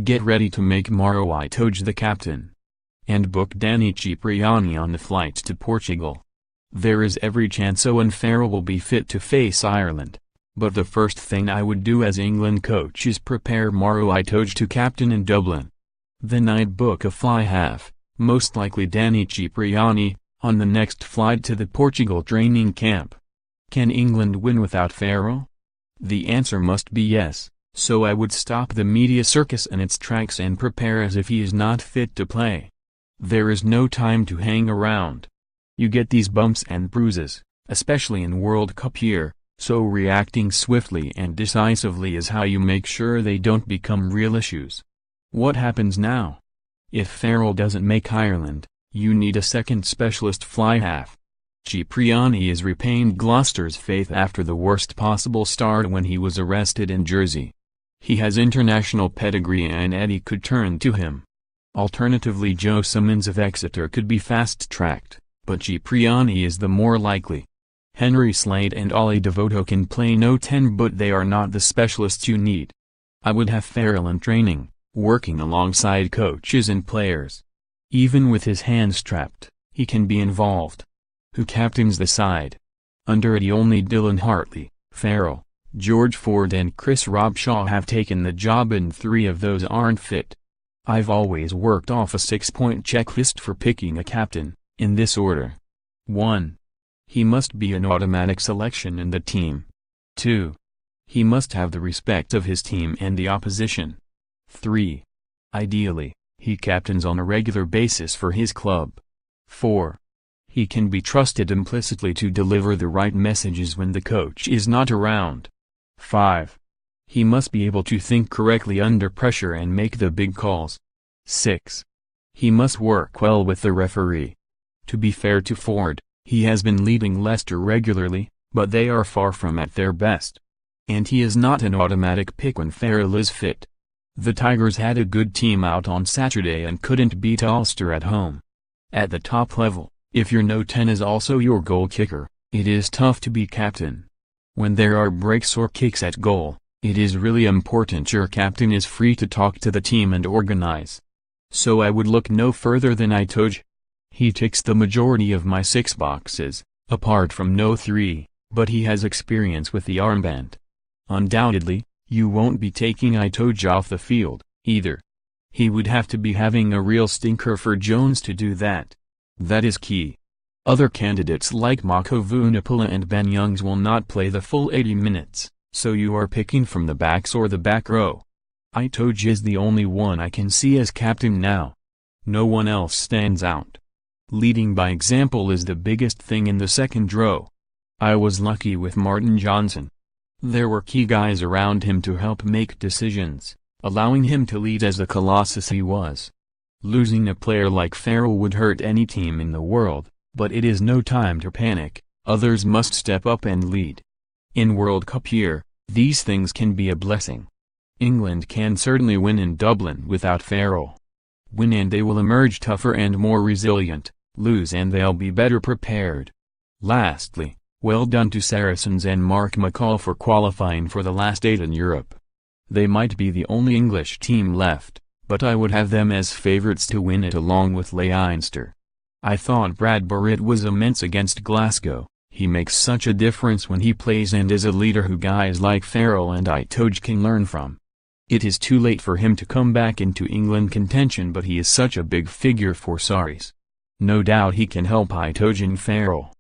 Get ready to make Maro Itoje the captain. And book Danny Cipriani on the flight to Portugal. There is every chance Owen Farrell will be fit to face Ireland. But the first thing I would do as England coach is prepare Maro Itoje to captain in Dublin. Then I'd book a fly half, most likely Danny Cipriani, on the next flight to the Portugal training camp. Can England win without Farrell? The answer must be yes, so I would stop the media circus in its tracks and prepare as if he is not fit to play. There is no time to hang around. You get these bumps and bruises, especially in World Cup year, so reacting swiftly and decisively is how you make sure they don't become real issues. What happens now? If Farrell doesn't make Ireland, you need a second specialist fly half. Cipriani is repaying Gloucester's faith after the worst possible start when he was arrested in Jersey. He has international pedigree and Eddie could turn to him. Alternatively, Joe Simmons of Exeter could be fast-tracked, but Cipriani is the more likely. Henry Slade and Ollie Devoto can play no 10, but they are not the specialists you need. I would have Farrell in training, working alongside coaches and players. Even with his hands trapped, he can be involved. Who captains the side? Under Eddie only Dylan Hartley, Farrell, George Ford and Chris Robshaw have taken the job and 3 of those aren't fit. I've always worked off a 6-point checklist for picking a captain, in this order. 1. He must be an automatic selection in the team. 2. He must have the respect of his team and the opposition. 3. Ideally, he captains on a regular basis for his club. 4. He can be trusted implicitly to deliver the right messages when the coach is not around. 5. He must be able to think correctly under pressure and make the big calls. 6. He must work well with the referee. To be fair to Ford, he has been leading Leicester regularly, but they are far from at their best. And he is not an automatic pick when Farrell is fit. The Tigers had a good team out on Saturday and couldn't beat Ulster at home. At the top level, if your no 10 is also your goal kicker, it is tough to be captain. When there are breaks or kicks at goal, it is really important your captain is free to talk to the team and organize. So I would look no further than Itoje. He ticks the majority of my 6 boxes, apart from no 3, but he has experience with the armband. Undoubtedly, you won't be taking Itoje off the field, either. He would have to be having a real stinker for Jones to do that. That is key. Other candidates like Mako Vunipola and Ben Youngs will not play the full 80 minutes, so you are picking from the backs or the back row. Itoje is the only one I can see as captain now. No one else stands out. Leading by example is the biggest thing in the second row. I was lucky with Martin Johnson. There were key guys around him to help make decisions, allowing him to lead as the colossus he was. Losing a player like Farrell would hurt any team in the world, but it is no time to panic, others must step up and lead. In World Cup year, these things can be a blessing. England can certainly win in Dublin without Farrell. Win and they will emerge tougher and more resilient, lose and they'll be better prepared. Lastly, well done to Saracens and Mark McCall for qualifying for the last 8 in Europe. They might be the only English team left, but I would have them as favourites to win it along with Leinster. I thought Brad Barrett was immense against Glasgow. He makes such a difference when he plays and is a leader who guys like Farrell and Itoje can learn from. It is too late for him to come back into England contention, but he is such a big figure for Saris. No doubt he can help Itoje and Farrell.